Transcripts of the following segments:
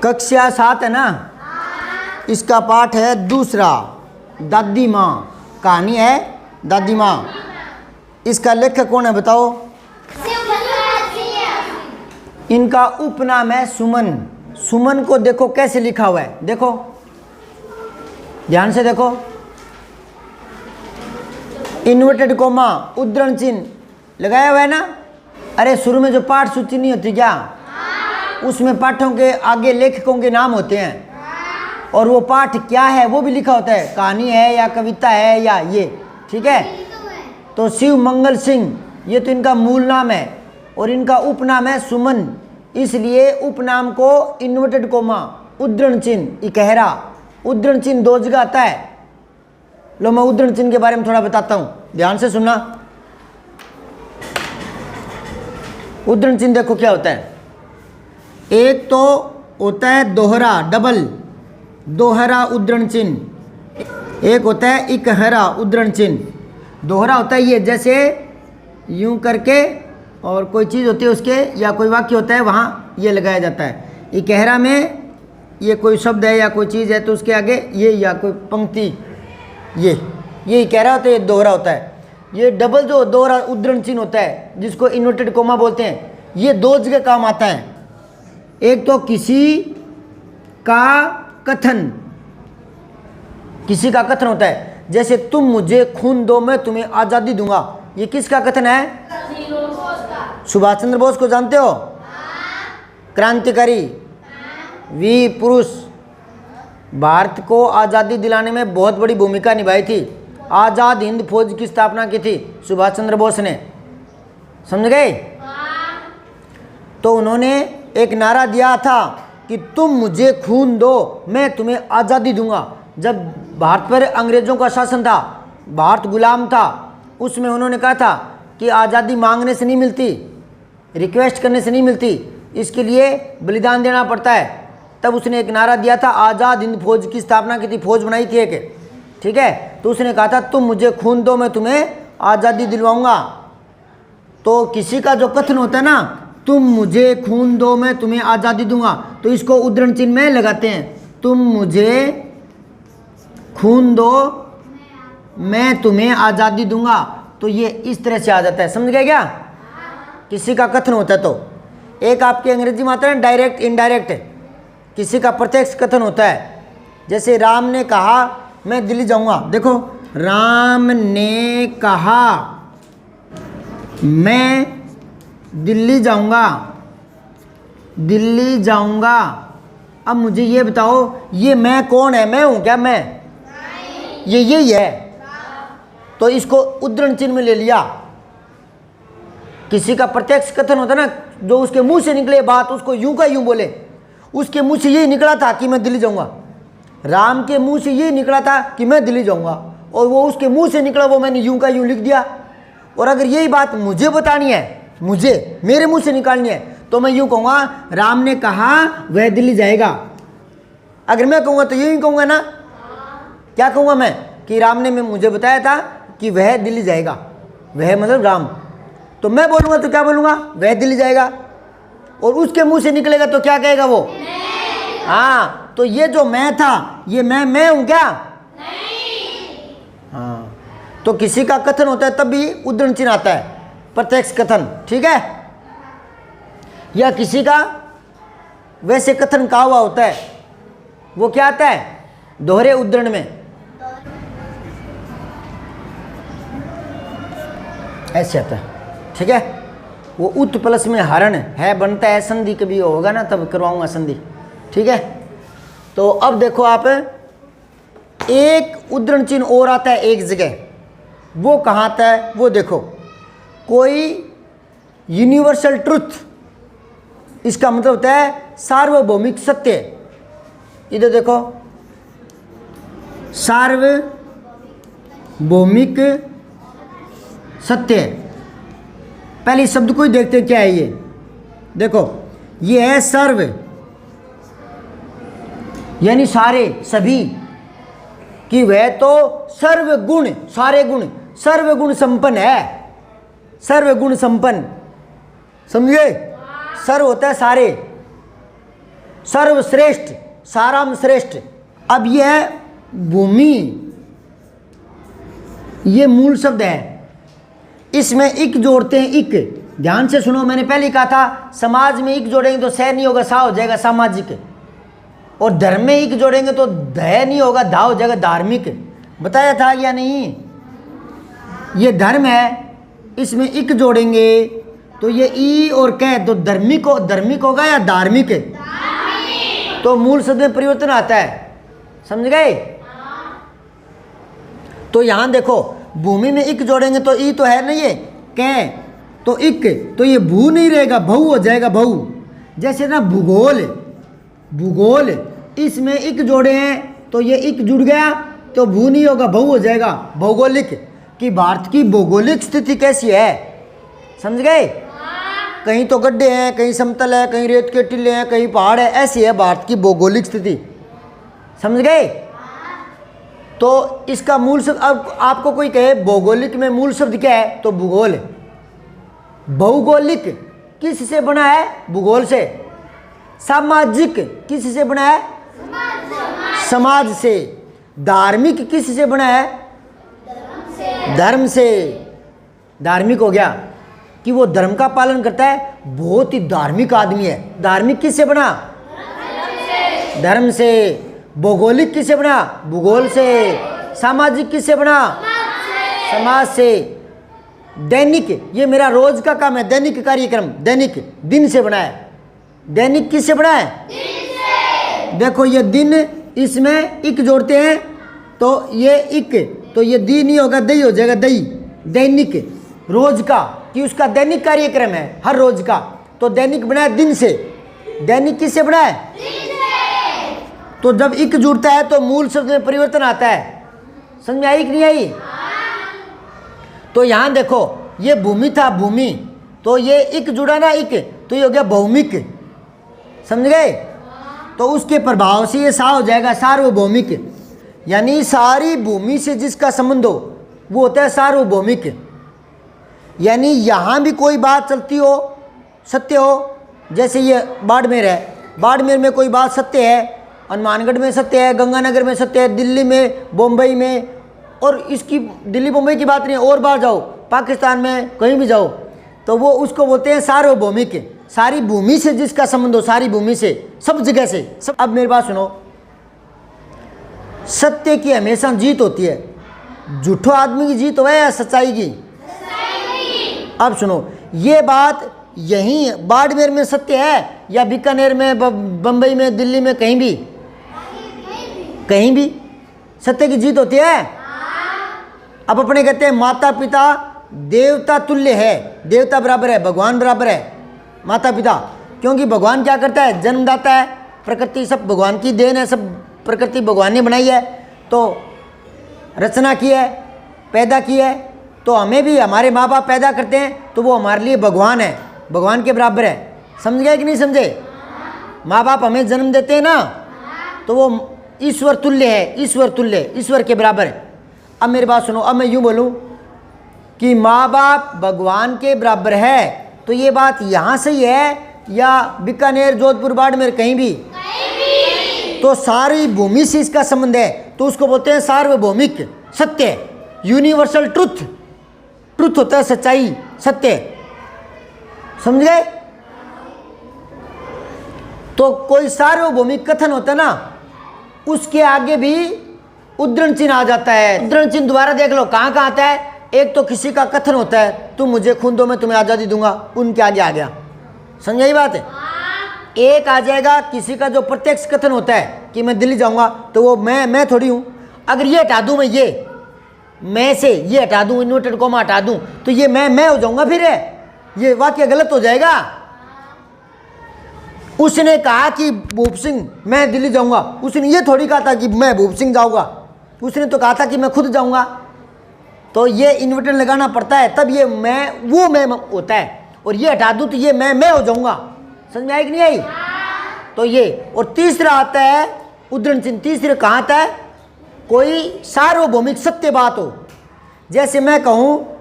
कक्षा 7 है ना, इसका पाठ है दूसरा, दादी माँ। कहानी है दादी माँ। इसका लेखक कौन है बताओ? इनका उपनाम है सुमन। सुमन को देखो कैसे लिखा हुआ है, देखो ध्यान से देखो। इन्वर्टेड कोमा, उद्धरण चिन्ह लगाया हुआ है ना। अरे शुरू में जो पाठ सूची नहीं होती क्या, उसमें पाठों के आगे लेखकों के नाम होते हैं और वो पाठ क्या है वो भी लिखा होता है, कहानी है या कविता है या ये, ठीक है। तो शिव मंगल सिंह ये तो इनका मूल नाम है और इनका उपनाम है सुमन, इसलिए उपनाम को इन्वर्टेड कोमा, उद्धरण चिन्ह, इकहरा। उद्धरण चिन्ह दो जगह आता है। लो मैं उद्धरण चिन्ह के बारे में थोड़ा बताता हूँ, ध्यान से सुनना। उद्धरण चिन्ह देखो क्या होता है। एक तो होता है दोहरा, डबल दोहरा उद्धरण चिन्ह। एक होता है इकहरा उद्धरण चिन्ह। दोहरा होता है ये, जैसे यूं करके और कोई चीज़ होती है उसके या कोई वाक्य होता है वहाँ ये लगाया जाता है। इकहरा में ये कोई शब्द है या कोई चीज़ है तो उसके आगे ये या कोई पंक्ति, ये इकहरा होता है, ये दोहरा होता है। ये डबल जो दोहरा उद्धरण चिन्ह होता है जिसको इन्वर्टेड कोमा बोलते हैं, ये दो जगह काम आता है। एक तो किसी का कथन, किसी का कथन होता है, जैसे तुम मुझे खून दो मैं तुम्हें आज़ादी दूंगा। ये किसका कथन है? सुभाष चंद्र बोस को जानते हो? क्रांतिकारी वीर पुरुष, भारत को आज़ादी दिलाने में बहुत बड़ी भूमिका निभाई थी। आज़ाद हिंद फौज की स्थापना की थी सुभाष चंद्र बोस ने, समझ गए? तो उन्होंने एक नारा दिया था कि तुम मुझे खून दो मैं तुम्हें आज़ादी दूंगा। जब भारत पर अंग्रेज़ों का शासन था, भारत गुलाम था, उसमें उन्होंने कहा था कि आज़ादी मांगने से नहीं मिलती, रिक्वेस्ट करने से नहीं मिलती, इसके लिए बलिदान देना पड़ता है। तब उसने एक नारा दिया था, आज़ाद हिंद फौज की स्थापना की थी, फौज बनाई थी एक, ठीक है। तो उसने कहा था तुम मुझे खून दो मैं तुम्हें आज़ादी दिलवाऊंगा। तो किसी का जो कथन होता है ना, तुम मुझे खून दो मैं तुम्हें आज़ादी दूंगा, तो इसको उद्धरण चिन्ह में लगाते हैं। तुम मुझे खून दो मैं तुम्हें आज़ादी दूंगा, तो ये इस तरह से आ जाता है, समझ गए क्या? किसी का कथन होता है तो एक आपकी अंग्रेजी में आता है डायरेक्ट इनडायरेक्ट, किसी का प्रत्यक्ष कथन होता है। जैसे राम ने कहा मैं दिल्ली जाऊंगा, देखो राम ने कहा मैं दिल्ली जाऊंगा, दिल्ली जाऊंगा। अब मुझे ये बताओ ये मैं कौन है? मैं हूं क्या? मैं ये यही है, तो इसको उद्धरण चिन्ह में ले लिया। किसी का प्रत्यक्ष कथन होता है ना, जो उसके मुंह से निकले बात उसको यूं का यूं बोले। उसके मुंह से यही निकला था कि मैं दिल्ली जाऊंगा, राम के मुंह से यही निकला था कि मैं दिल्ली जाऊंगा, और वो उसके मुंह से निकला वो मैंने यूं का यूं लिख दिया। और अगर यही बात मुझे बतानी है, मुझे मेरे मुंह से निकालनी है, तो मैं यूं कहूँगा राम ने कहा वह दिल्ली जाएगा। अगर मैं कहूँगा तो यही कहूँगा ना, क्या कहूँगा मैं? कि राम ने मुझे बताया था कि वह दिल्ली जाएगा, वह मतलब राम। तो मैं बोलूँगा तो क्या बोलूँगा? वह दिल्ली जाएगा। और उसके मुंह से निकलेगा तो क्या कहेगा वो? हाँ, तो ये जो मैं था ये मैं हूँ क्या? नहीं। हाँ, तो किसी का कथन होता है तब भी उद्धरण चिन्ह आता है, प्रत्यक्ष कथन, ठीक है। या किसी का वैसे कथन कहा हुआ होता है, वो क्या आता है? दोहरे उद्धरण में ऐसे आता है, ठीक है। वो उत प्लस में हरण है बनता है, संधि कभी होगा ना तब करवाऊंगा संधि, ठीक है। तो अब देखो आप, एक उद्धरण चिन्ह और आता है एक जगह, वो कहाँ आता है वो देखो। कोई यूनिवर्सल ट्रुथ, इसका मतलब होता है सार्वभौमिक सत्य। इधर देखो, सार्वभौमिक सत्य। पहले शब्द को ही देखते हैं क्या है ये। देखो ये है सर्व, यानी सारे सभी, कि वह तो सर्वगुण, सारे गुण, सर्वगुण संपन्न है, सर्वगुण संपन्न, समझिए। सर्व होता है सारे, सर्वश्रेष्ठ, साराम श्रेष्ठ। अब यह भूमि, ये मूल शब्द है, इसमें इक जोड़ते हैं, इक। ध्यान से सुनो, मैंने पहले ही कहा था समाज में इक जोड़ेंगे तो स नहीं होगा, सा हो जाएगा सामाजिक, और धर्म में इक जोड़ेंगे तो ध नहीं होगा, धा हो जाएगा धार्मिक। बताया था या नहीं? ये धर्म है, इसमें इक जोड़ेंगे तो ये ई और क, तो धार्मिक होगा या धार्मिक? तो मूल शब्द में परिवर्तन आता है, समझ गए? तो यहां देखो, भूमि में इक जोड़ेंगे तो ई तो है ना, ये क तो इक, तो ये भू नहीं रहेगा, भऊ हो जाएगा, भऊ। जैसे ना भूगोल, भूगोल, इसमें इक जोड़े हैं तो ये इक जुड़ गया तो भू नहीं होगा, भऊ हो जाएगा, भौगोलिक। कि भारत की भौगोलिक स्थिति कैसी है, समझ गए? कहीं तो गड्ढे हैं, कहीं समतल है, कहीं रेत के टीले हैं, कहीं पहाड़ है, ऐसी है भारत की भौगोलिक स्थिति, समझ गए? तो इसका मूल शब्द, अब आपको कोई कहे भौगोलिक में मूल शब्द क्या है, तो भूगोल। भौगोलिक किस से बना है? भूगोल से। सामाजिक किस से बना है? समाज से। धार्मिक किस से बना है? धर्म से। धार्मिक हो गया कि वो धर्म का पालन करता है, बहुत ही धार्मिक आदमी है। धार्मिक किससे बना? धर्म से। भौगोलिक किससे बना? भूगोल से। सामाजिक किससे बना? समाज से। दैनिक, ये मेरा रोज का काम है, दैनिक कार्यक्रम, दैनिक दिन से बना है। दैनिक किससे बना है? दिन से। देखो ये दिन, इसमें इक जोड़ते हैं तो ये इक, तो ये दी नहीं होगा, दही हो जाएगा, दही। दैनिक रोज का, कि उसका दैनिक कार्यक्रम है हर रोज का, तो दैनिक बना है दिन से। दैनिक किससे बना है? दिन से। तो जब इक जुड़ता है तो मूल शब्द में परिवर्तन आता है, समझ में आई कि नहीं आई? तो यहां देखो, ये भूमि था, भूमि, तो ये इक जुड़ा ना, इक, तो ये हो गया भौमिक, समझ गए? तो उसके प्रभाव से ये सा हो जाएगा, सार्वभौमिक। यानी सारी भूमि से जिसका संबंध हो वो होता है सार्वभौमिक। यानी यहां भी कोई बात चलती हो, सत्य हो, जैसे ये बाड़मेर है, बाड़मेर में कोई बात सत्य है, हनुमानगढ़ में सत्य है, गंगानगर में सत्य है, दिल्ली में, बम्बई में, और इसकी दिल्ली बम्बई की बात नहीं है, और बाहर जाओ, पाकिस्तान में कहीं भी जाओ, तो वो उसको बोलते हैं सार्वभौमिक। सारी भूमि से जिसका संबंध हो, सारी भूमि से, सब जगह से, सब। अब मेरी बात सुनो, सत्य की हमेशा जीत होती है। झूठो आदमी की जीत हो या सच्चाई की? अब सुनो, ये बात यहीं बाड़मेर में सत्य है या बीकानेर में, बम्बई में, दिल्ली में, कहीं भी, कहीं भी सत्य की जीत होती है। अब अपने कहते हैं माता पिता देवता तुल्य है, देवता बराबर है, भगवान बराबर है माता पिता, क्योंकि भगवान क्या करता है? जन्मदाता है, प्रकृति सब भगवान की देन है, सब प्रकृति भगवान ने बनाई है, तो रचना की है, पैदा की है। तो हमें भी हमारे माँ बाप पैदा करते हैं तो वो हमारे लिए भगवान है, भगवान के बराबर है, समझ गए कि नहीं समझे? माँ बाप हमें जन्म देते हैं ना, तो वो ईश्वर तुल्य है, ईश्वर तुल्य, ईश्वर के बराबर है। अब मेरी बात सुनो, अब मैं यूँ बोलूँ कि माँ बाप भगवान के बराबर है, तो ये बात यहाँ सही है या बीकानेर, जोधपुर, बाड़मेर, कहीं भी? तो सारी भूमि से इसका संबंध है, तो उसको बोलते हैं सार्वभौमिक सत्य, यूनिवर्सल ट्रुथ। ट्रुथ होता है सच्चाई, सत्य, समझ गए? तो कोई सार्वभौमिक कथन होता है ना, उसके आगे भी उद्धरण चिन्ह आ जाता है। उद्धरण चिन्ह दोबारा देख लो कहाँ कहाँ आता है। एक तो किसी का कथन होता है, तुम मुझे खून दो मैं तुम्हें आज़ादी दूंगा, उनके आगे आ गया, समझाई बात है? एक आ जाएगा किसी का जो प्रत्यक्ष कथन होता है कि मैं दिल्ली जाऊंगा, तो वो मैं थोड़ी हूँ। अगर ये हटा दूं, मैं ये मैं से ये हटा दूं, इन्वर्टेड कॉमा हटा दूं, तो ये मैं हो जाऊंगा, फिर ये वाक्य गलत हो जाएगा। उसने कहा कि भूप सिंह मैं दिल्ली जाऊंगा, उसने ये थोड़ी कहा था कि मैं भूप सिंह जाऊंगा, उसने तो कहा था कि मैं खुद जाऊंगा। तो ये इन्वर्टेड लगाना पड़ता है, तब ये मैं होता है, और ये हटा दूं तो ये मैं हो जाऊंगा। समझ में आई कि नहीं आई? तो ये, और तीसरा आता है उद्धरण चिन्ह। तीसरे कहाँ आता है? कोई सार्वभौमिक सत्य बात हो, जैसे मैं कहूँ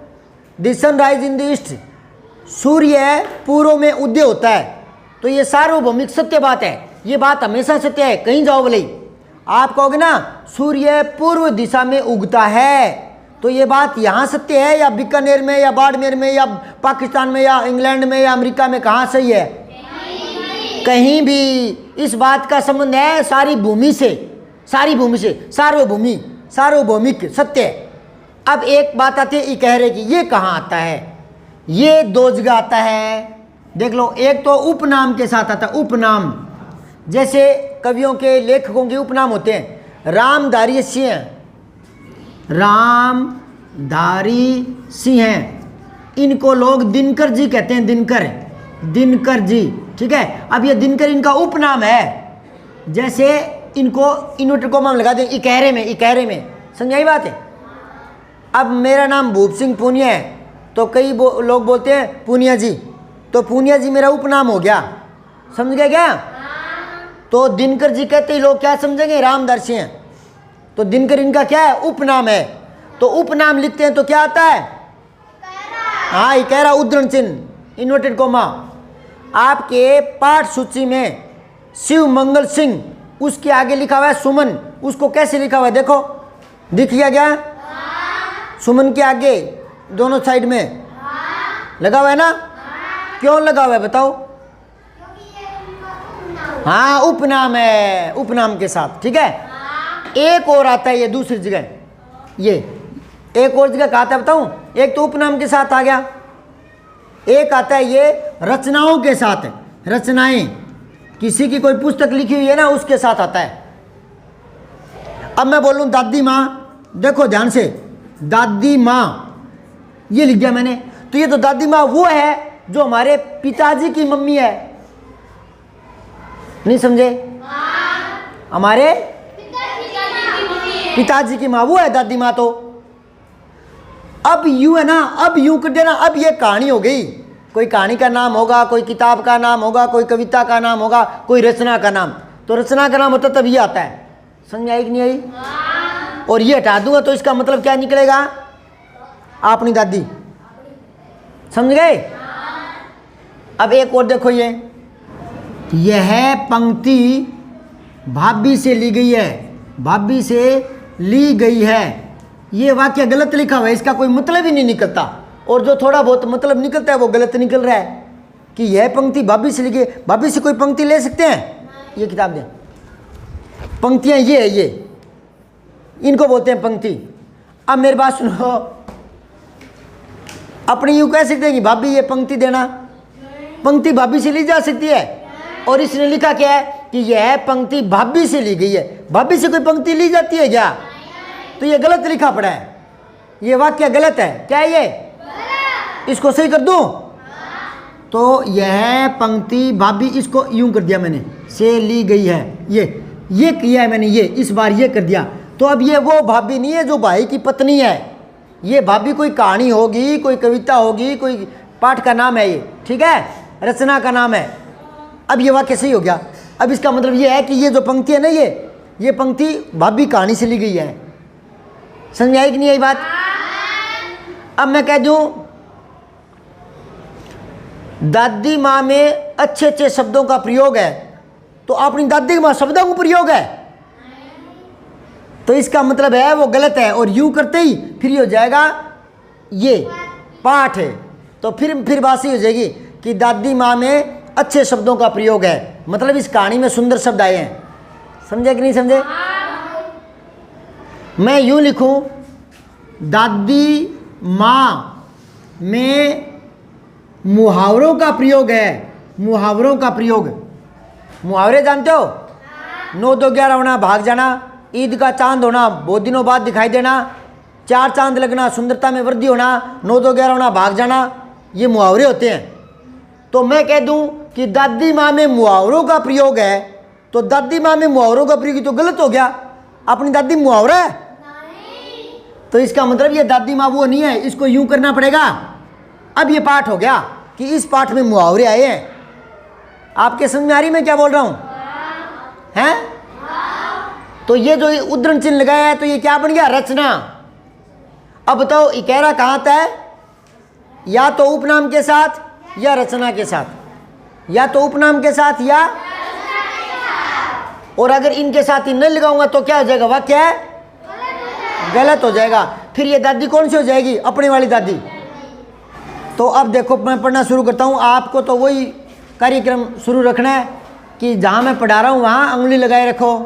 the sunrise in the east, सूर्य पूर्व में उदय होता है, तो ये सार्वभौमिक सत्य बात है। ये बात हमेशा सत्य है, कहीं जाओ भले आप कहोगे ना सूर्य पूर्व दिशा में उगता है, तो ये बात यहाँ सत्य है या बीकानेर में या बाड़मेर में या पाकिस्तान में या इंग्लैंड में या अमेरिका में, कहाँ सही है? कहीं भी। इस बात का संबंध है सारी भूमि से, सारी भूमि से, सार्वभूमि, सार्वभौमिक सत्य। अब एक बात आती है इकहरे की, ये कहाँ आता है? ये दो जगह आता है, देख लो। एक तो उपनाम के साथ आता है, उपनाम, जैसे कवियों के लेखकों के उपनाम होते हैं। रामधारी सिंह, रामधारी सिंह, इनको लोग दिनकर जी कहते हैं, दिनकर, दिनकर जी, ठीक है। अब ये दिनकर इनका उपनाम है, जैसे इनको इन्वर्टर कॉमा लगा दें इकहरे में, इकहरे में, समझाई बात है। अब मेरा नाम भूप सिंह पूनिया है, तो कई लोग बोलते हैं पूनिया जी, तो पूनिया जी मेरा उपनाम हो गया, समझ गए क्या? तो दिनकर जी कहते ही लोग क्या समझेंगे? रामधारी सिंह, तो दिनकर इनका क्या है? उपनाम है। तो उपनाम लिखते हैं तो क्या आता है? हाँ, इकहरा उद्धरण चिन्ह इन्वर्टेड कोमा। आपके पाठ सूची में शिव मंगल सिंह, उसके आगे लिखा हुआ है सुमन, उसको कैसे लिखा हुआ है देखो, दिख गया क्या? सुमन के आगे दोनों साइड में लगा हुआ है ना? क्यों लगा हुआ है बताओ? हाँ, उपनाम है, उपनाम के साथ, ठीक है। एक और आता है ये दूसरी जगह, ये एक और जगह कहा था बताऊं? एक तो उपनाम के साथ आ गया, एक आता है ये रचनाओं के साथ, रचनाएं, किसी की कोई पुस्तक लिखी हुई है ना, उसके साथ आता है। अब मैं बोलूं दादी माँ, देखो ध्यान से, दादी माँ ये लिख दिया मैंने, तो ये तो दादी माँ वो है जो हमारे पिताजी की मम्मी है, नहीं समझे? हमारे पिताजी की माँ वो है दादी माँ। तो अब यूं है ना, अब यूं कर देना, अब ये कहानी हो गई, कोई कहानी का नाम होगा, कोई किताब का नाम होगा, कोई कविता का नाम होगा, कोई रचना का नाम, तो रचना का नाम होता तब ये आता है, समझ आई कि नहीं आई? और ये हटा दूंगा तो इसका मतलब क्या निकलेगा? अपनी दादी, समझ गए? अब एक और देखो, यह पंक्ति भाभी से ली गई है, भाभी से ली गई है, ये वाक्य गलत लिखा हुआ है, इसका कोई मतलब ही नहीं निकलता, और जो थोड़ा बहुत मतलब निकलता है वो गलत निकल रहा है कि यह पंक्ति भाभी से ली गई। भाभी से कोई पंक्ति ले सकते हैं? ये किताब दें, पंक्तियां ये है, ये इनको बोलते हैं पंक्ति। अब मेरी बात सुनो, अपनी यूं कह सकते हैं कि भाभी ये पंक्ति देना, पंक्ति भाभी से ली जा सकती है, और इसने लिखा क्या है कि यह पंक्ति भाभी से ली गई है। भाभी से कोई पंक्ति ली जाती है क्या? तो ये गलत लिखा पड़ा है, ये वाक्य गलत है, क्या है ये? इसको सही कर दूं? तो यह पंक्ति भाभी, इसको यूं कर दिया मैंने, से ली गई है, ये किया है मैंने, ये इस बार ये कर दिया। तो अब ये वो भाभी नहीं है जो भाई की पत्नी है, ये भाभी कोई कहानी होगी, कोई कविता होगी, कोई पाठ का नाम है ये, ठीक है, रचना का नाम है। अब ये वाक्य सही हो गया। अब इसका मतलब ये है कि ये जो पंक्ति है ना, ये पंक्ति भाभी कहानी से ली गई है, समझ आई कि नहीं आई बात? अब मैं कह दूं दादी माँ में अच्छे अच्छे शब्दों का प्रयोग है, तो अपनी दादी माँ शब्दों का प्रयोग है, तो इसका मतलब है वो गलत है, और यूं करते ही फिर ये हो जाएगा ये पाठ है, तो फिर बात सही हो जाएगी कि दादी माँ में अच्छे शब्दों का प्रयोग है, मतलब इस कहानी में सुंदर शब्द आए हैं, समझे कि नहीं समझे? मैं यूं लिखूं दादी माँ में मुहावरों का प्रयोग है, मुहावरों का प्रयोग, मुहावरे जानते हो? 9 2 11 होना, भाग जाना, ईद का चांद होना, बहुत दिनों बाद दिखाई देना, 4 चांद लगना, सुंदरता में वृद्धि होना, 9 2 11 होना, भाग जाना, ये मुहावरे होते हैं। तो मैं कह दूं कि दादी माँ में मुहावरों का प्रयोग है, तो दादी माँ में मुहावरों का प्रयोग तो गलत हो गया, अपनी दादी मुहावरा है, तो इसका मतलब ये दादी माँ वो नहीं है, इसको यूं करना पड़ेगा। अब ये पाठ हो गया कि इस पाठ में मुहावरे आए हैं, आपके समझ में आ रही मैं क्या बोल रहा हूं? हैं? तो ये जो उद्धरण चिन्ह लगाया है, तो ये क्या बन गया? रचना। अब बताओ इकहरा कहाँ आता है? या तो उपनाम के साथ या रचना के साथ, या तो उपनाम के साथ या और अगर इनके साथ ही नहीं लगाऊंगा तो क्या हो जाएगा, वाक्य है गलत हो जाएगा। फिर ये दादी कौन सी हो जाएगी, अपनी वाली दादी। तो अब देखो मैं पढ़ना शुरू करता हूँ। आपको तो वही कार्यक्रम शुरू रखना है कि जहाँ मैं पढ़ा रहा हूँ वहाँ उंगली लगाए रखो,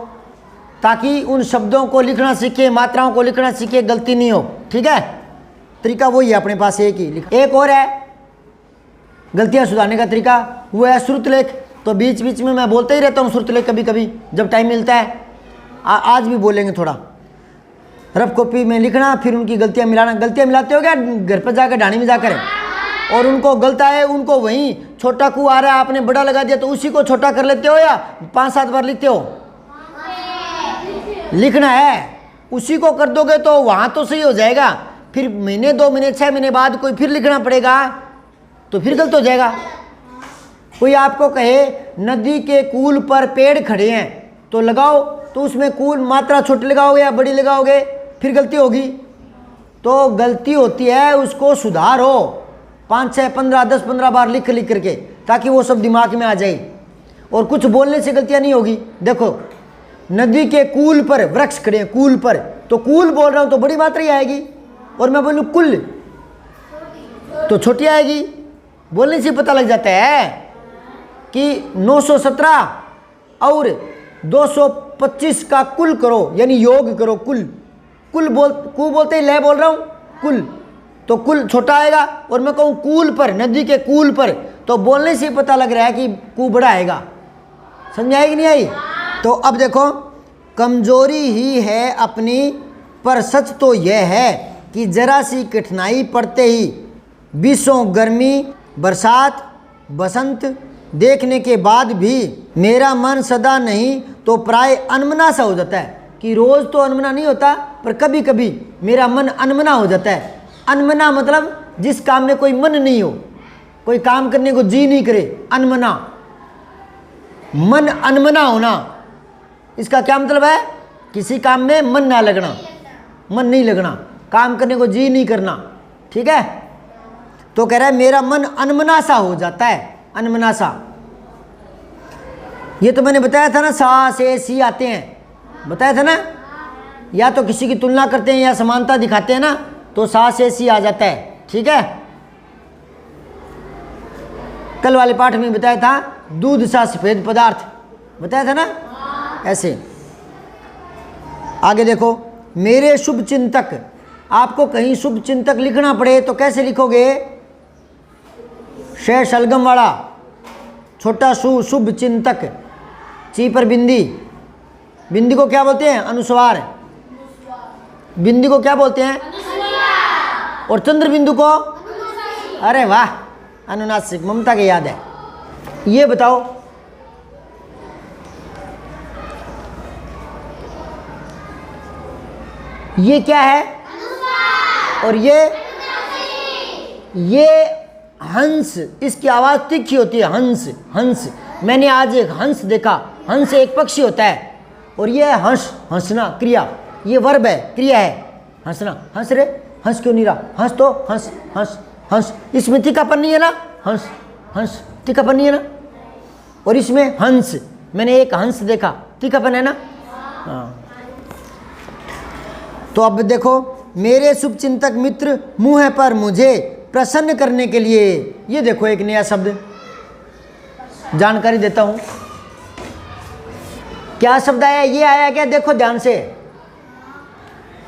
ताकि उन शब्दों को लिखना सीखे, मात्राओं को लिखना सीखे, गलती नहीं हो। ठीक है, तरीका वही है अपने पास, एक ही। एक और है गलतियाँ सुधारने का तरीका, वो है श्रुत लेख। तो बीच बीच में मैं बोलते ही रहता हूँ श्रुत लेख, कभी कभी जब टाइम मिलता है। आज भी बोलेंगे थोड़ा। रफ कॉपी में लिखना, फिर उनकी गलतियाँ मिलाना। गलतियाँ मिलाते हो क्या घर पर जाकर, ढाणी में जाकर, और उनको गलत है उनको वहीं छोटा कू आ रहा है, आपने बड़ा लगा दिया तो उसी को छोटा कर लेते हो, या 5-7 बार लिखते हो? लिखना है, उसी को कर दोगे तो वहाँ तो सही हो जाएगा। फिर महीने 2 महीने 6 महीने बाद कोई फिर लिखना पड़ेगा तो फिर गलत हो जाएगा। कोई आपको कहे नदी के कूल पर पेड़ खड़े हैं तो लगाओ, तो उसमें कूल मात्रा छोटी लगाओगे या बड़ी लगाओगे, फिर गलती होगी। तो गलती होती है, उसको सुधारो 5, 6, 15, 10, 15 बार लिख करके, ताकि वो सब दिमाग में आ जाए। और कुछ बोलने से गलतियाँ नहीं होगी। देखो नदी के कूल पर वृक्ष खड़े हैं, कूल पर, तो कूल बोल रहा हूँ तो बड़ी मात्रा ही आएगी, और मैं बोलूँ कुल तो छोटी आएगी। बोलने से पता लग जाता है कि 917 और 225 का कुल करो, यानी योग करो। कुल बोलते ही ले बोल रहा हूँ कुल, तो कुल छोटा आएगा। और मैं कहूँ कूल पर, नदी के कूल पर, तो बोलने से पता लग रहा है कि कू बड़ा आएगा। समझ आई कि नहीं आई? तो अब देखो, कमजोरी ही है अपनी, पर सच तो यह है कि जरा सी कठिनाई पड़ते ही बीसों गर्मी बरसात बसंत देखने के बाद भी मेरा मन सदा नहीं तो प्राय अनमना सा हो जाता है। कि रोज़ तो अनमना नहीं होता, पर कभी कभी मेरा मन अनमना हो जाता है। अनमना मतलब जिस काम में कोई मन नहीं हो, कोई काम करने को जी नहीं करे, अनमना। मन अनमना होना, इसका क्या मतलब है? किसी काम में मन ना लगना, मन नहीं लगना, काम करने को जी नहीं करना। ठीक है, तो कह रहा है मेरा मन अनमना सा हो जाता है, अनमना सा। ये तो मैंने बताया था ना, सा से सी आते हैं, बताया था ना। या तो किसी की तुलना करते हैं या समानता दिखाते हैं ना, तो सा से सी आ जाता है। ठीक है, कल वाले पाठ में बताया था दूध सा सफेद पदार्थ, बताया था ना, ऐसे। आगे देखो, मेरे शुभ चिंतक। आपको कहीं शुभ चिंतक लिखना पड़े तो कैसे लिखोगे? शे शलगम वाला, छोटा शु, शुभ चिंतक, ची पर बिंदी। बिंदी को क्या बोलते हैं? अनुस्वार। बिंदी को क्या बोलते हैं? और चंद्र बिंदु को? अरे वाह, अनुनासिक, ममता की याद है। ये बताओ, ये क्या है? और ये हंस, इसकी आवाज़ तीखी होती है, हंस हंस। मैंने आज एक हंस देखा। हंस एक पक्षी होता है, और ये हंस, हंसना क्रिया, ये वर्ब है, क्रिया है, हंसना। हंस रे, हंस क्यों नहीं रहा? हंस तो हंस हंस हंस। इसमें तीखापन नहीं है ना, हंस हंस, तीखापन नहीं है ना। और इसमें हंस, मैंने एक हंस देखा, तीखापन है ना। हाँ, तो अब देखो, मेरे शुभचिंतक मित्र मुँह पर मुझे प्रसन्न करने के लिए, ये देखो एक नया शब्द, जानकारी देता हूँ। क्या शब्द आया? ये आया क्या? देखो ध्यान से,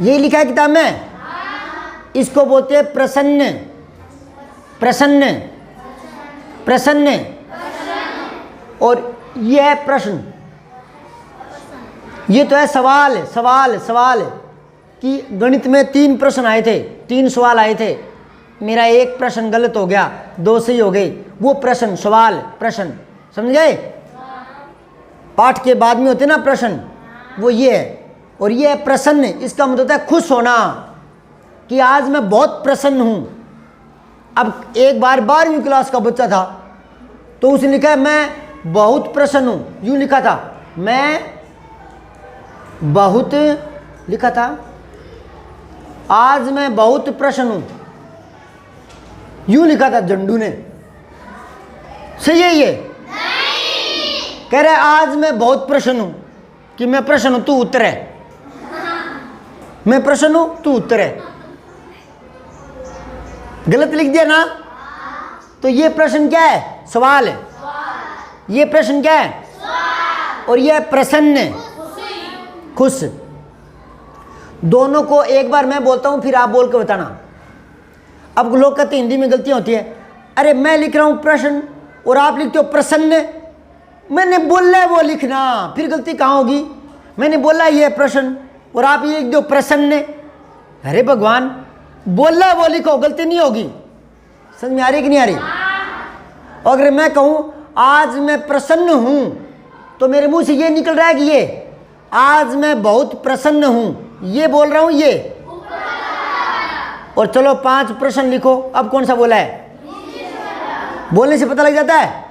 ये लिखा है किताब में। इसको बोलते हैं प्रसन्न, प्रसन्न, प्रसन्न। और ये है प्रश्न, ये तो है सवाल, सवाल सवाल। कि गणित में 3 प्रश्न आए थे, 3 सवाल आए थे, मेरा एक प्रश्न गलत हो गया, 2 सही हो गए। वो प्रश्न, सवाल, प्रश्न, समझ गए? पाठ के बाद में होते ना प्रश्न, वो ये है। और ये है प्रसन्न, इसका मतलब है खुश होना, कि आज मैं बहुत प्रसन्न हूँ। अब एक बार 12वीं क्लास का बच्चा था, तो उसने लिखा है मैं बहुत प्रसन्न हूँ, यूँ लिखा था। मैं बहुत लिखा था, आज मैं बहुत प्रसन्न हूँ, यूँ लिखा था झंडू ने। सही है ये? कह रहे आज मैं बहुत प्रसन्न हूँ, कि मैं प्रश्न हूं तू उत्तर है, मैं प्रश्न हूं तू उत्तर है। गलत लिख दिया ना, तो ये प्रश्न क्या है? सवाल है। ये प्रश्न क्या है? और ये प्रसन्न, खुश। दोनों को एक बार मैं बोलता हूं फिर आप बोल के बताना। अब लोग कहते हैं हिंदी में गलतियां होती है। अरे मैं लिख रहा हूं प्रश्न और आप लिखते हो प्रसन्न। मैंने बोला है वो लिखना, फिर गलती कहाँ होगी? मैंने बोला ये प्रश्न और आप ये लिख दो प्रसन्न। अरे भगवान, बोला वो लिखो, गलती नहीं होगी। समझ में आ रही कि नहीं आ रही? और अगर मैं कहूं आज मैं प्रसन्न हूं तो मेरे मुंह से ये निकल रहा है कि ये आज मैं बहुत प्रसन्न हूं, ये बोल रहा हूं ये। और चलो 5 प्रश्न लिखो, अब कौन सा बोला है? बोलने से पता लग जाता है।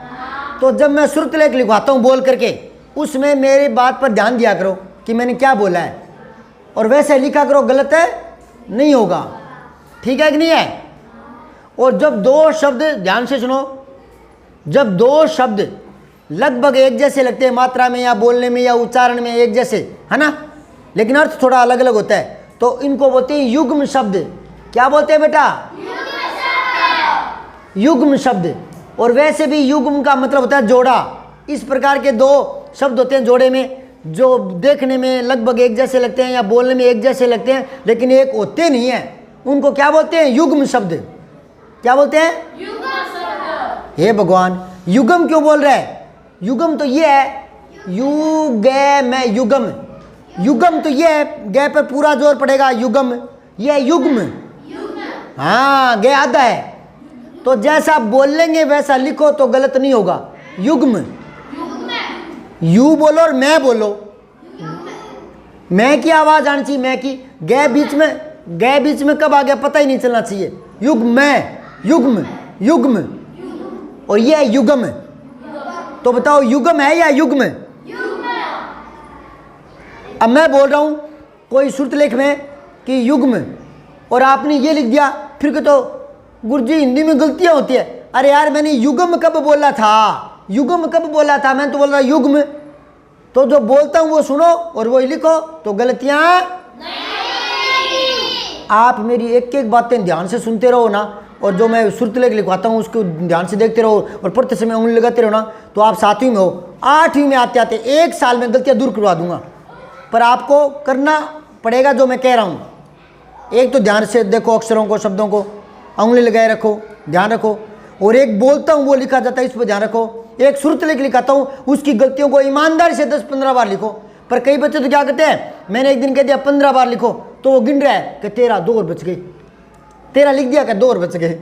तो जब मैं श्रुत लेख लिखवाता हूं बोल करके, उसमें मेरी बात पर ध्यान दिया करो कि मैंने क्या बोला है, और वैसे लिखा करो, गलत है नहीं होगा। ठीक है कि नहीं है? और जब 2 शब्द, ध्यान से सुनो, जब 2 शब्द लगभग एक जैसे लगते हैं मात्रा में या बोलने में या उच्चारण में एक जैसे, है ना, लेकिन अर्थ थोड़ा अलग अलग होता है, तो इनको बोलते हैं युग्म शब्द। क्या बोलते हैं बेटा? युग्म शब्द। और वैसे भी युग्म का मतलब होता है जोड़ा। इस प्रकार के 2 शब्द होते हैं जोड़े में, जो देखने में लगभग एक जैसे लगते हैं या बोलने में एक जैसे लगते हैं, लेकिन एक होते नहीं है। उनको क्या बोलते हैं? युग्म शब्द। क्या बोलते हैं? हे भगवान, युग्म क्यों बोल रहा है? युग्म तो ये है, यू गे मैं युग्म। युग्म तो ये है, गे पर पूरा जोर पड़ेगा, युग्म। ये है युग्म। हाँ, गे आधा है। तो जैसा बोलेंगे वैसा लिखो तो गलत नहीं होगा। युग्म। यू बोलो और मैं बोलो। मैं की आवाज आनी चाहिए, मैं की। गे बीच में कब आ गया पता ही नहीं चलना चाहिए। युग्म, मैं, युग्म, युग्म, और ये है युग्म। तो बताओ युग्म है या युग्म? अब मैं बोल रहा हूं कोई श्रुत लेख में कि युग्म, और आपने ये लिख दिया, फिर तो गुरुजी हिंदी में गलतियां होती है। अरे यार, मैंने युग्म कब बोला था? युग्म कब बोला था? मैं तो बोल रहा युग्म। तो जो बोलता हूं वो सुनो और वो लिखो, तो गलतियां नहीं। आप मेरी एक एक बातें ध्यान से सुनते रहो ना, और जो मैं श्रुत लेख लिखवाता हूँ उसको ध्यान से देखते रहो और प्रत्यक्ष में उंगली लगाते रहो ना, तो आप 7वीं में हो, 8वीं में आते आते 1 साल में गलतियां दूर करवा दूंगा। पर आपको करना पड़ेगा जो मैं कह रहा हूँ। एक तो ध्यान से देखो अक्षरों को, शब्दों को, उंगली लगाए रखो, ध्यान रखो। और एक बोलता हूँ वो लिखा जाता है, इस पर ध्यान रखो। एक श्रुत लेख लिखाता हूँ, उसकी गलतियों को ईमानदारी से 10-15 बार लिखो। पर कई बच्चे तो क्या कहते हैं, मैंने एक दिन कह दिया 15 बार लिखो, तो वो गिन रहा है कि 13 2 और बच गई। 13 लिख दिया कि 2 और बच गए।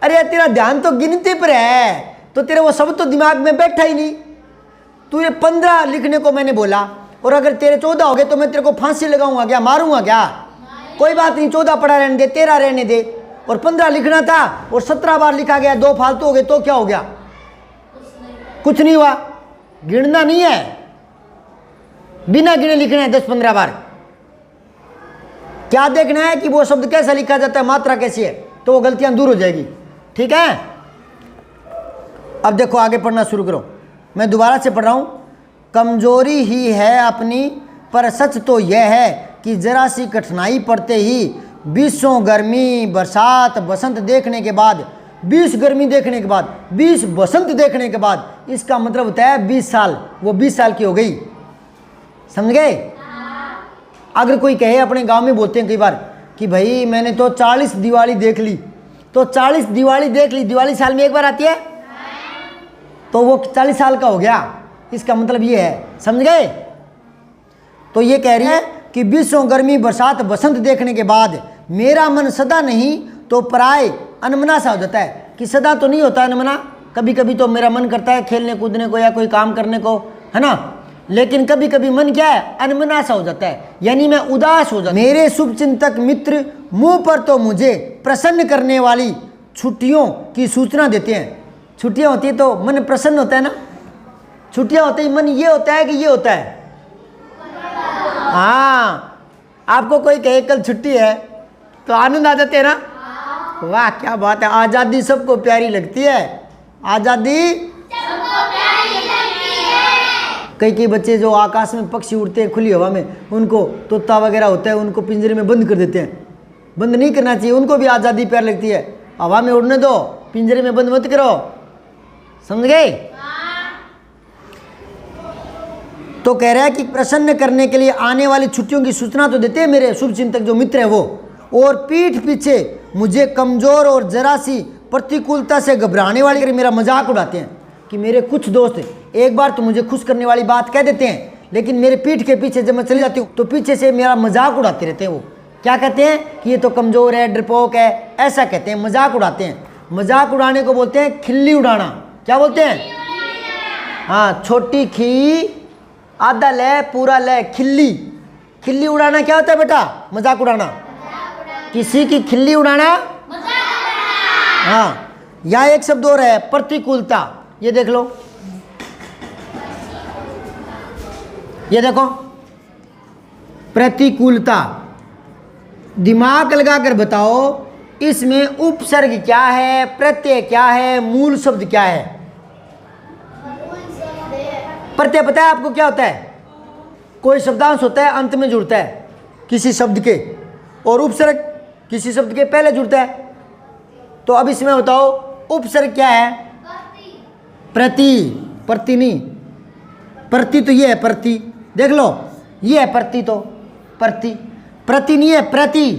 अरे तेरा ध्यान तो गिनती पर है, तो तेरे वो सब तो दिमाग में बैठा ही नहीं। तुझे 15 लिखने को मैंने बोला, और अगर तेरे 14 हो गए तो मैं तेरे को फांसी लगाऊंगा क्या, मारूंगा क्या? कोई बात नहीं, 14 पढ़ा रहने दे, 13 रहने दे। और 15 लिखना था और 17 बार लिखा गया, 2 फालतू हो गए, तो क्या हो गया? कुछ नहीं हुआ। गिनना नहीं है, बिना गिने लिखना है 10-15 बार। क्या देखना है कि वो शब्द कैसा लिखा जाता है, मात्रा कैसी है, तो वो गलतियां दूर हो जाएगी। ठीक है? अब देखो आगे पढ़ना शुरू करो। मैं दोबारा से पढ़ रहा हूं। कमजोरी ही है अपनी, पर सच तो यह है कि जरा सी कठिनाई पड़ते ही 20 गर्मी बरसात बसंत देखने के बाद, 20 गर्मी देखने के बाद, 20 बसंत देखने के बाद, इसका मतलब होता है 20 साल। वो 20 साल की हो गई। समझ गए? अगर कोई कहे, अपने गांव में बोलते हैं कई बार कि भाई मैंने तो 40 दिवाली देख ली, तो 40 दिवाली देख ली, दिवाली साल में एक बार आती है, तो वो 40 साल का हो गया। इसका मतलब ये है। समझ गए? तो ये कह रही है कि 20 गर्मी बरसात बसंत देखने के बाद मेरा मन सदा नहीं तो पराए अनमना सा हो जाता है। कि सदा तो नहीं होता अनमना, कभी कभी तो मेरा मन करता है खेलने कूदने को या कोई काम करने को, है ना, लेकिन कभी कभी मन क्या है, अनमना सा हो जाता है, यानी मैं उदास हो जाता। मेरे शुभचिंतक मित्र मुंह पर तो मुझे प्रसन्न करने वाली छुट्टियों की सूचना देते हैं। छुट्टियां होती है तो मन प्रसन्न होता है ना, छुट्टियां होते ही मन ये होता है कि ये होता है। हाँ, आपको कोई कहे कल छुट्टी है तो आनंद आ जाते हैं ना, वाह क्या बात है, आज़ादी सबको प्यारी लगती है, आज़ादी सबको प्यारी लगती है। कई कई बच्चे जो आकाश में पक्षी उड़ते हैं खुली हवा में, उनको तोता वगैरह होता है, उनको पिंजरे में बंद कर देते हैं। बंद नहीं करना चाहिए, उनको भी आज़ादी प्यार लगती है। हवा में उड़ने दो, पिंजरे में बंद मत करो। समझ गए? तो कह रहा है कि प्रसन्न करने के लिए आने वाली छुट्टियों की सूचना तो देते हैं मेरे शुभचिंतक जो मित्र हैं वो, और पीठ पीछे मुझे कमजोर और जरा सी प्रतिकूलता से घबराने वाले मेरा मजाक उड़ाते हैं। कि मेरे कुछ दोस्त एक बार तो मुझे खुश करने वाली बात कह देते हैं, लेकिन मेरे पीठ के पीछे जब मैं चली जाती हूँ तो पीछे से मेरा मजाक उड़ाते रहते हैं। वो क्या कहते हैं कि ये तो कमज़ोर है, डरपोक है, ऐसा कहते हैं, मजाक उड़ाते हैं। मजाक उड़ाने को बोलते हैं खिल्ली उड़ाना। क्या बोलते हैं? हाँ, छोटी खी आधा ले पूरा ले, खिल्ली। खिल्ली उड़ाना क्या होता है बेटा? मजाक उड़ाना। किसी की खिल्ली उड़ाना। हाँ, यहाँ एक शब्द और है, प्रतिकूलता। ये देख लो, ये देखो, प्रतिकूलता। दिमाग लगाकर बताओ इसमें उपसर्ग क्या है, प्रत्यय क्या है, मूल शब्द क्या है? प्रत्यय पता है आपको क्या होता है? कोई शब्दांश होता है अंत में जुड़ता है किसी शब्द के, और उपसर्ग किसी शब्द के पहले जुड़ता है। तो अब इसमें बताओ उपसर्ग क्या है? प्रति। प्रति नहीं, प्रति तो ये है, प्रति देख लो, ये है प्रति, तो प्रति। प्रति नहीं है, प्रति।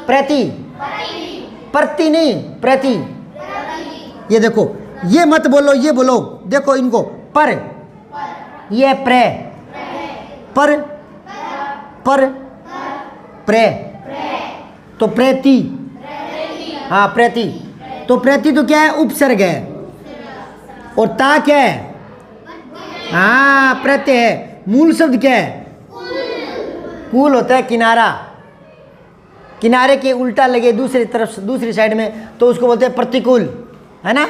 प्रति, प्रति नहीं, प्रति। ये देखो, ये मत बोलो, ये बोलो, देखो इनको, पर, ये प्रे, पर, पर, प्रे, तो प्रेति। हाँ, प्रेति। तो प्रेति तो क्या है? उपसर्ग है। और ता क्या है? हाँ, प्रत्यय है। मूल शब्द क्या है? कूल होता है किनारा। किनारे के उल्टा लगे दूसरी तरफ, दूसरी साइड में, तो उसको बोलते हैं प्रतिकूल, है ना?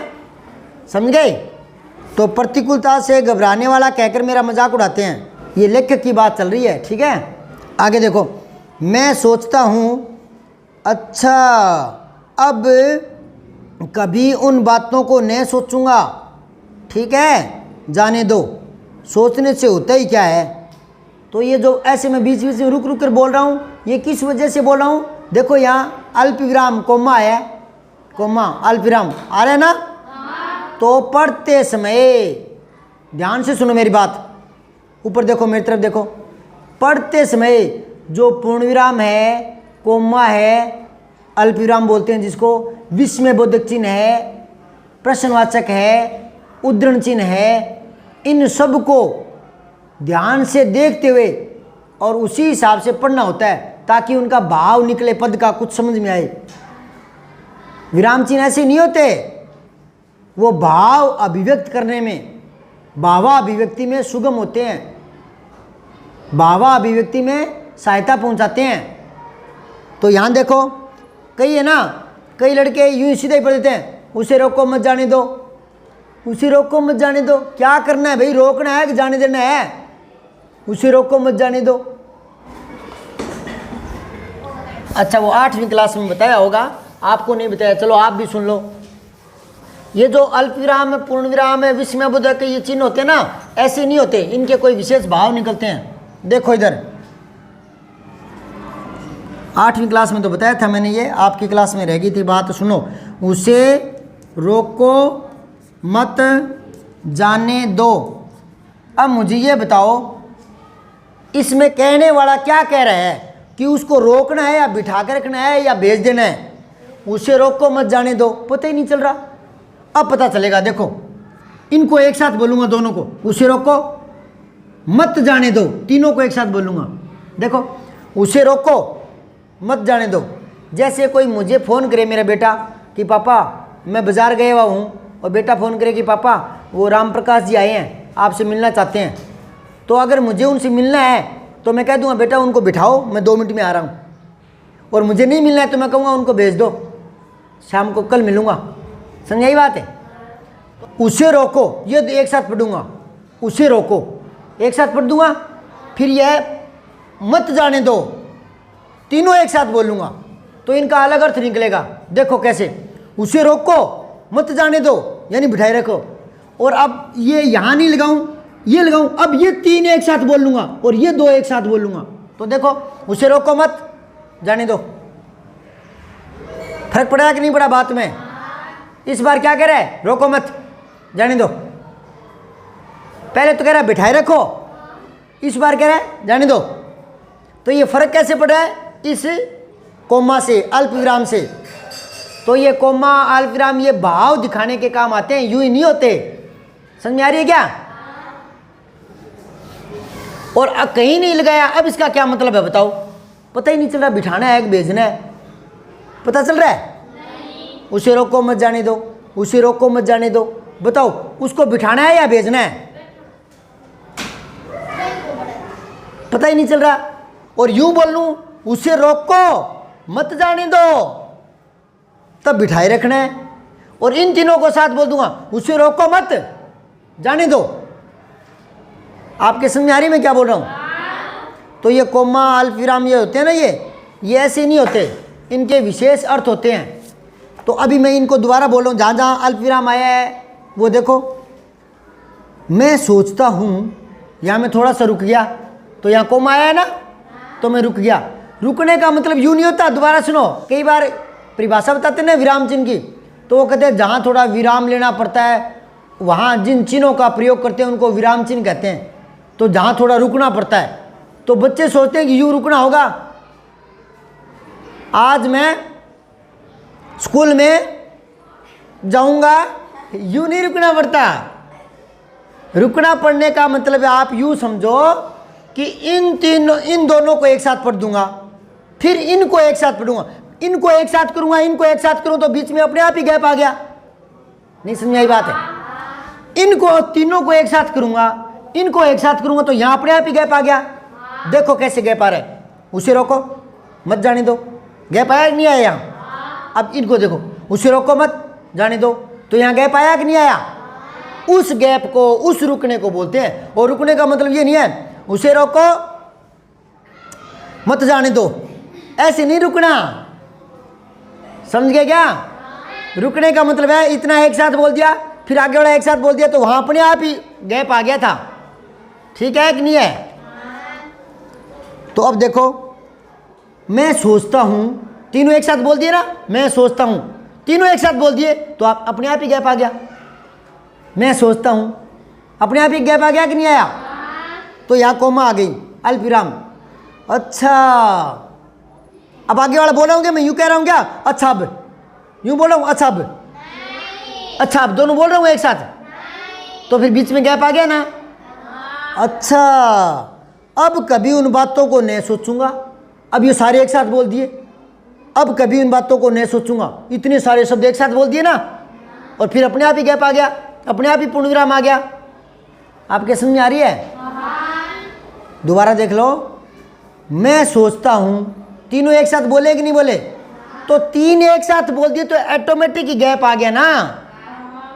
समझ गए? तो प्रतिकूलता से घबराने वाला कहकर मेरा मजाक उड़ाते हैं। ये लेखक की बात चल रही है, ठीक है? आगे देखो, मैं सोचता हूँ अच्छा अब कभी उन बातों को नहीं सोचूंगा, ठीक है, जाने दो, सोचने से होता ही क्या है। तो ये जो ऐसे मैं बीच बीच में रुक रुक कर बोल रहा हूँ, ये किस वजह से बोल रहा हूँ? देखो यहाँ अल्प विराम कोमा है, कोमा अल्प विराम आ रहा है ना? तो पढ़ते समय ध्यान से सुनो मेरी बात, ऊपर देखो, मेरी तरफ देखो। पढ़ते समय जो पूर्ण विराम है, कोमा है, अल्प विराम बोलते हैं जिसको, विस्मय बोधक चिन्ह है, प्रश्नवाचक है, उद्धरण चिन्ह है, इन सब को ध्यान से देखते हुए और उसी हिसाब से पढ़ना होता है ताकि उनका भाव निकले, पद का कुछ समझ में आए। विराम चिन्ह ऐसे नहीं होते, वो भाव अभिव्यक्त करने में, भावा अभिव्यक्ति में सुगम होते हैं, भावा अभिव्यक्ति में सहायता पहुंचाते हैं। तो यहाँ देखो, कई है ना, कई लड़के यूं ही सीधे ही पढ़ देते हैं, उसे रोको मत जाने दो, उसे रोको मत जाने दो। क्या करना है भाई? रोकना है कि जाने देना है? उसे रोको मत जाने दो। अच्छा, वो 8वीं क्लास में बताया होगा, आपको नहीं बताया, चलो आप भी सुन लो। ये जो अल्प विराम है, पूर्ण विराम है, विस्मय बोधक के ये चिन्ह होते हैं ना, ऐसे नहीं होते, इनके कोई विशेष भाव निकलते हैं। देखो इधर 8वीं क्लास में तो बताया था मैंने, ये आपकी क्लास में रह गई थी बात, सुनो। उसे रोको मत जाने दो। अब मुझे ये बताओ, इसमें कहने वाला क्या कह रहा है कि उसको रोकना है या बिठा कर रखना है या भेज देना है? उसे रोको मत जाने दो, पता ही नहीं चल रहा। अब पता चलेगा, देखो इनको एक साथ बोलूँगा, दोनों को, उसे रोको मत जाने दो, तीनों को एक साथ बोलूँगा। देखो, उसे रोको मत जाने दो। जैसे कोई मुझे फ़ोन करे मेरा बेटा कि पापा मैं बाज़ार गया हुआ हूँ, और बेटा फ़ोन करे कि पापा वो राम प्रकाश जी आए हैं, आपसे मिलना चाहते हैं। तो अगर मुझे उनसे मिलना है तो मैं कह दूँगा बेटा उनको बिठाओ, मैं 2 मिनट में आ रहा हूँ। और मुझे नहीं मिलना है तो मैं कहूँगा उनको भेज दो, शाम को कल मिलूँगा। समझ आई बात है? उसे रोको, ये एक साथ पढ़ूँगा, उसे रोको एक साथ पढ़ दूँगा, फिर यह मत जाने दो, तीनों एक साथ बोलूँगा, तो इनका अलग अर्थ निकलेगा। देखो कैसे, उसे रोको मत जाने दो यानी बिठाए रखो। और अब ये यहाँ नहीं लगाऊं, ये लगाऊं, अब ये 3 एक साथ बोल लूंगा और ये 2 एक साथ बोल लूंगा, तो देखो उसे रोको मत, जाने दो। फर्क पड़ा कि नहीं पड़ा बात में? इस बार क्या कह रहा है? रोको मत, जाने दो। पहले तो कह रहा है बिठाए रखो, इस बार कह रहा है जाने दो। तो ये फर्क कैसे पड़ा है? इस कोमा से, अल्प विराम से। तो ये कोमा अल्प विराम ये भाव दिखाने के काम आते हैं, यूं ही नहीं होते। समझ में आ रही है क्या? और कहीं नहीं लगाया, अब इसका क्या मतलब है बताओ? पता ही नहीं चल रहा, बिठाना है कि भेजना है? पता चल रहा है? उसे रोको मत, जाने दो, उसे रोको मत, जाने दो। बताओ उसको बिठाना है या भेजना है? पता ही नहीं चल रहा। और यूं बोल लूं उसे रोको मत, जाने दो, तब बिठाए रखना है। और इन तीनों को साथ बोल दूंगा, उसे रोको मत, जाने दो। आपके समझ में आ रही मैं क्या बोल रहा हूं? तो ये कोमा अल्प विराम ये होते हैं ना, ये ऐसे नहीं होते, इनके विशेष अर्थ होते हैं। तो अभी मैं इनको दोबारा बोल रहा हूं, जहां जहां अल्प विराम आया है वो देखो। मैं सोचता हूं, यहां मैं थोड़ा सा रुक गया, तो यहां कोमा आया है ना, तो मैं रुक गया। रुकने का मतलब यूं नहीं होता, दोबारा सुनो। कई बार परिभाषा बताते हैं ना विराम चिन्ह की, तो वो कहते हैं जहां थोड़ा विराम लेना पड़ता है, वहां जिन चिन्हों का प्रयोग करते हैं उनको विराम चिन्ह कहते हैं। तो जहां थोड़ा रुकना पड़ता है, तो बच्चे सोचते हैं कि यूं रुकना होगा। आज मैं स्कूल में जाऊंगा, यूं नहीं रुकना पड़ता। रुकना पड़ने का मतलब आप यूं समझो कि इन दोनों को एक साथ पढ़ दूंगा, फिर इनको एक साथ पढ़ूंगा, इनको एक साथ करूंगा, इनको एक साथ करूं, तो बीच में अपने आप ही गैप आ गया। नहीं समझ आई बात है? इनको तीनों को एक साथ करूंगा, इनको एक साथ करूंगा, तो यहां अपने आप ही गैप आ गया। देखो कैसे गैप आ रहा है। उसे रोको मत, जाने दो, गैप आया कि नहीं आया यहां? अब इनको देखो, उसे रोको मत, जाने दो, तो यहां गैप आया कि नहीं आया? उस गैप को, उस रुकने को बोलते हैं। और रुकने का मतलब ये नहीं है उसे रोको मत, जाने दो, ऐसे नहीं रुकना। समझ गए क्या? रुकने का मतलब है इतना एक साथ बोल दिया, फिर आगे वाला एक साथ बोल दिया, तो वहां अपने आप ही गैप आ गया था। ठीक है कि नहीं है? तो अब देखो, मैं सोचता हूं, तीनों एक साथ बोल दिए ना, मैं सोचता हूं, तीनों एक साथ बोल दिए, तो आप अपने आप ही गैप आ गया। मैं सोचता हूं, अपने आप ही गैप आ गया कि नहीं आया? तो यहां कोमा आ गई, अल्प विराम। अच्छा, अब आगे वाला बोल रहा हूं क्या? मैं यूं कह रहा हूं क्या? अच्छा, अब यूं बोल रहा हूं, अच्छा अब, अच्छा अब दोनों बोल रहा हूं एक साथ, तो फिर बीच में गैप आ गया ना। अच्छा, अब कभी उन बातों को नहीं सोचूंगा। अब ये सारे एक साथ बोल दिए, अब कभी उन बातों को नहीं सोचूंगा। इतने सारे शब्द एक साथ बोल दिए ना, और फिर अपने आप ही गैप आ गया, अपने आप ही पूर्ण विराम आ गया। आपके समझ में आ रही है? दोबारा देख लो। मैं सोचता हूं, तीनों एक साथ बोले कि नहीं बोले? तो 3 एक साथ बोल दिए तो ऑटोमेटिक ही गैप आ गया ना।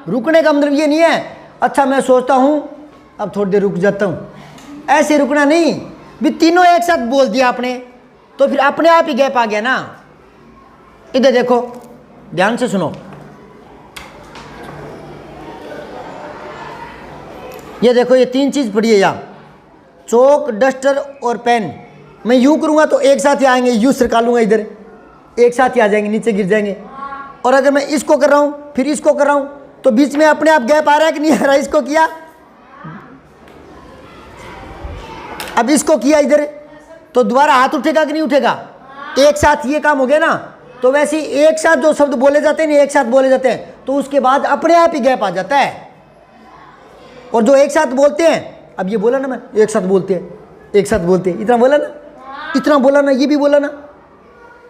रुकने का मतलब ये नहीं है अच्छा मैं सोचता हूं अब थोड़ी देर रुक जाता हूं, ऐसे रुकना नहीं। भी तीनों एक साथ बोल दिया आपने, तो फिर अपने आप ही गैप आ गया ना। इधर देखो, ध्यान से सुनो। ये देखो, ये 3 चीज पड़ी है यहाँ, चौक, डस्टर और पेन। मैं यूं करूंगा तो एक साथ ही आएंगे, यूं सरका लूंगा इधर, एक साथ ही आ जाएंगे, नीचे गिर जाएंगे। और अगर मैं इसको कर रहा हूं फिर इसको कर रहा हूं, तो बीच में अपने आप गैप आ रहा है कि नहीं आ रहा? इसको किया, अब इसको किया इधर, तो दोबारा हाथ उठेगा कि नहीं उठेगा? एक साथ ये काम हो गया ना। तो वैसे एक साथ जो शब्द बोले जाते हैं, एक साथ बोले जाते हैं, तो उसके बाद अपने आप ही गैप आ जाता है। और जो एक साथ बोलते हैं, अब ये बोला ना मैं, एक साथ बोलते हैं, एक साथ बोलते हैं, इतना बोला ना, इतना बोला ना, ये भी बोला ना,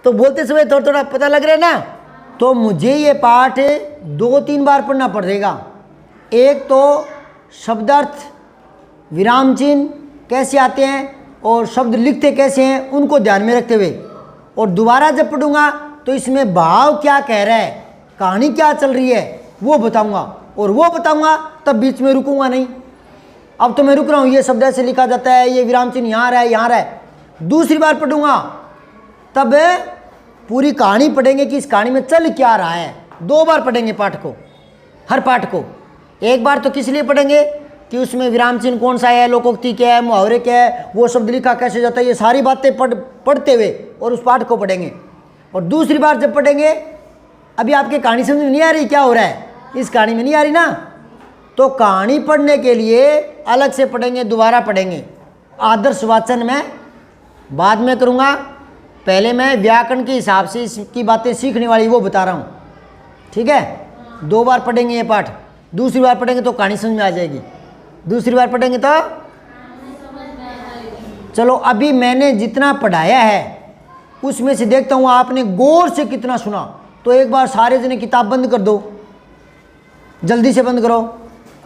तो बोलते समय थोड़ा थोड़ा पता लग रहा है ना। तो मुझे ये पाठ 2-3 बार पढ़ना पड़ेगा। एक तो शब्दार्थ, विराम चिन्ह कैसे आते हैं और शब्द लिखते कैसे हैं, उनको ध्यान में रखते हुए, और दोबारा जब पढ़ूंगा तो इसमें भाव क्या कह रहा है, कहानी क्या चल रही है, वो बताऊंगा। और वो बताऊंगा तब बीच में रुकूंगा नहीं। अब तो मैं रुक रहा हूँ, ये शब्द ऐसे लिखा जाता है, ये विराम चिन्ह यहाँ रहा है, यहाँ रहा है। दूसरी बार पढ़ूंगा तब पूरी कहानी पढ़ेंगे कि इस कहानी में चल क्या रहा है। 2 बार पढ़ेंगे पाठ को, हर पाठ को। एक बार तो किस लिए पढ़ेंगे, कि उसमें विराम चिन्ह कौन सा है, लोकोक्ति क्या है, मुहावरे क्या है, वो शब्द लिखा कैसे जाता है, ये सारी बातें पढ़ते हुए और उस पाठ को पढ़ेंगे। और दूसरी बार जब पढ़ेंगे, अभी आपके कहानी समझ में नहीं आ रही क्या हो रहा है, इस कहानी में नहीं आ रही ना, तो कहानी पढ़ने के लिए अलग से पढ़ेंगे, दोबारा पढ़ेंगे। आदर्श वाचन में बाद में करूँगा, पहले मैं व्याकरण के हिसाब से इसकी बातें सीखने वाली वो बता रहा हूँ, ठीक है। 2 बार पढ़ेंगे ये पाठ, दूसरी बार पढ़ेंगे तो कहानी समझ में आ जाएगी, दूसरी बार पढ़ेंगे तो चलो अभी मैंने जितना पढ़ाया है उसमें से देखता हूँ आपने गौर से कितना सुना। तो एक बार सारे जने किताब बंद कर दो, जल्दी से बंद करो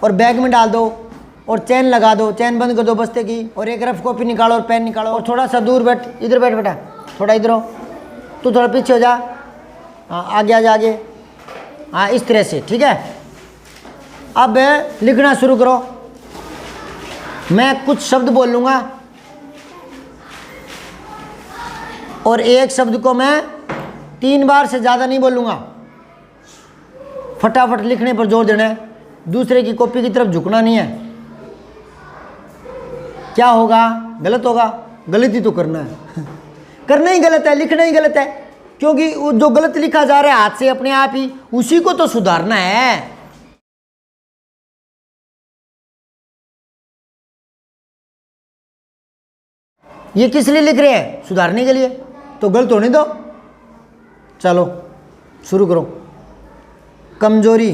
और बैग में डाल दो और चैन लगा दो, चैन बंद कर दो बस्ते की, और एक रफ कॉपी निकालो और पेन निकालो और थोड़ा सा दूर बैठ, इधर बैठ बेटा, थोड़ा इधर हो, तू थोड़ा पीछे हो जा, हाँ आगे आगे आगे, हाँ इस तरह से, ठीक है। अब लिखना शुरू करो, मैं कुछ शब्द बोल लूँगा और एक शब्द को मैं 3 बार से ज़्यादा नहीं बोलूँगा। फटाफट लिखने पर जोर देना है, दूसरे की कॉपी की तरफ झुकना नहीं है। क्या होगा, गलत होगा, गलत ही तो करना है करना ही गलत है, लिखना ही गलत है, क्योंकि जो गलत लिखा जा रहा है हाथ से अपने आप ही, उसी को तो सुधारना है। ये किस लिए लिख रहे हैं, सुधारने के लिए, तो गलत होने दो। चलो शुरू करो। कमजोरी,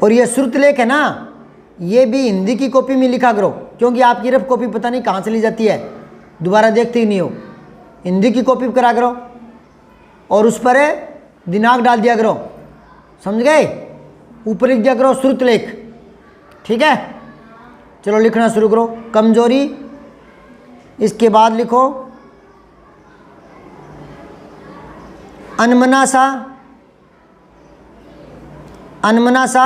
और ये श्रुतलेख है ना, ये भी हिंदी की कॉपी में लिखा करो, क्योंकि आपकी रफ कॉपी पता नहीं कहाँ चली जाती है, दोबारा देखते ही नहीं हो। हिंदी की कॉपी करा करो और उस पर दिनांक डाल दिया करो, समझ गए, ऊपर लिख दिया करो श्रुतलेख, ठीक है। चलो लिखना शुरू करो। कमजोरी, इसके बाद लिखो अनमना सा, अनमना सा,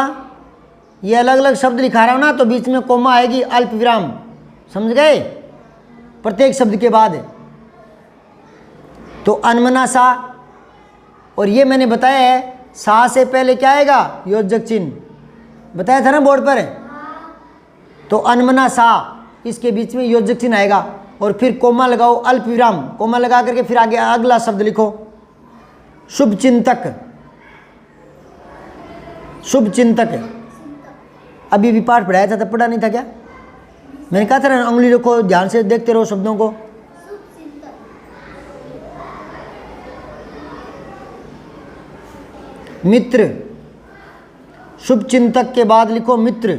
ये अलग अलग शब्द लिखा रहा हूँ ना, तो बीच में कोमा आएगी, अल्प विराम, समझ गए, प्रत्येक शब्द के बाद। तो अनमना सा, और ये मैंने बताया है सा से पहले क्या आएगा, योजक चिन्ह, बताया था ना बोर्ड पर। तो अनमना सा, इसके बीच में योजक चिन्ह आएगा और फिर कोमा लगाओ, अल्प विराम, कोमा लगा करके फिर आगे अगला शब्द लिखो। शुभ चिंतक, शुभ चिंतक, अभी भी पाठ पढ़ाया था, तब पढ़ा नहीं था क्या, मैंने कहा था ना उंगली रखो, ध्यान से देखते रहो शब्दों को। मित्र, शुभ चिंतक के बाद लिखो मित्र,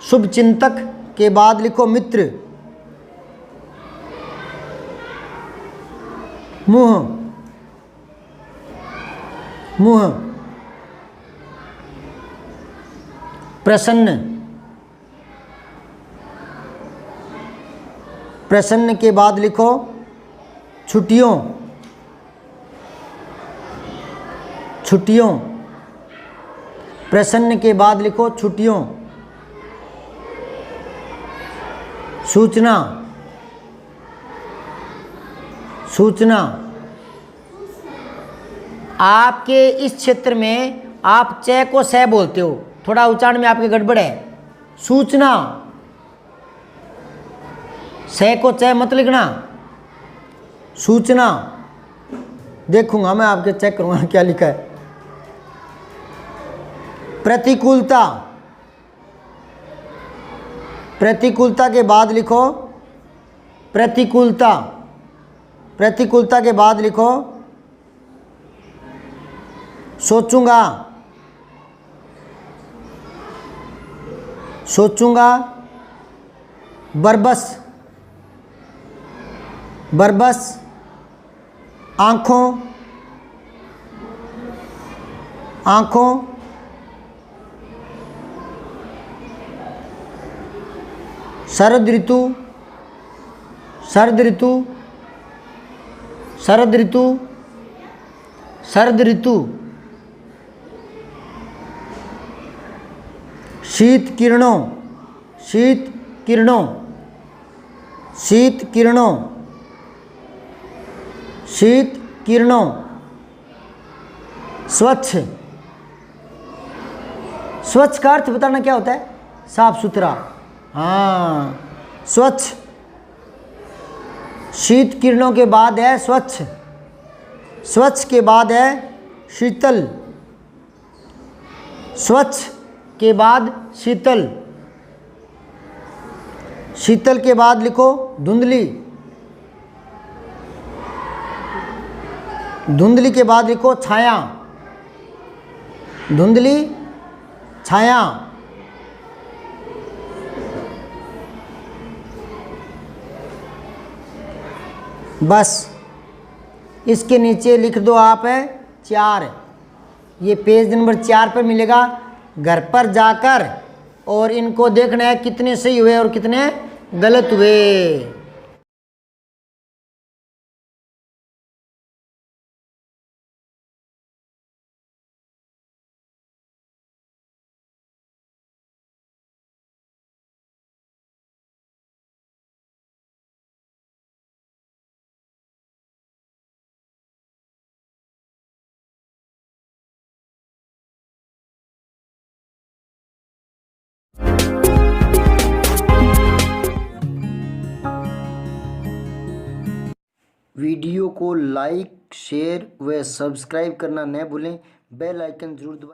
शुभ चिंतक के बाद लिखो मित्र। मुह, मुह, प्रसन्न, प्रसन्न के बाद लिखो छुट्टियों, छुट्टियों, प्रसन्न के बाद लिखो छुट्टियों। सूचना, सूचना, आपके इस क्षेत्र में आप च को स बोलते हो, थोड़ा उच्चारण में आपके गड़बड़ है। सूचना, स को च मत लिखना, सूचना। देखूंगा मैं, आपके चेक करूंगा क्या लिखा है। प्रतिकूलता, प्रतिकूलता के बाद लिखो प्रतिकूलता, प्रतिकूलता के बाद लिखो सोचूंगा, सोचूंगा। बरबस, बरबस, आँखों, आँखों। शरद ऋतु, शरद ऋतु, शरद ऋतु, शरद ऋतु। शीत किरणों, शीत किरणों, शीत किरणों, शीत किरणों। स्वच्छ, स्वच्छ का अर्थ बताना क्या होता है? साफ सुथरा। हाँ, स्वच्छ। शीत किरणों के बाद है स्वच्छ, स्वच्छ के बाद है शीतल, स्वच्छ के बाद शीतल, शीतल के बाद लिखो धुंधली, धुंधली के बाद लिखो छाया, धुंधली छाया। बस इसके नीचे लिख दो आप 4। ये पेज नंबर 4 पर मिलेगा। घर पर जाकर और इनको देखना है कितने सही हुए और कितने गलत हुए। वीडियो को लाइक, शेयर व सब्सक्राइब करना न भूलें। बेल आइकन जरूर दबाएं।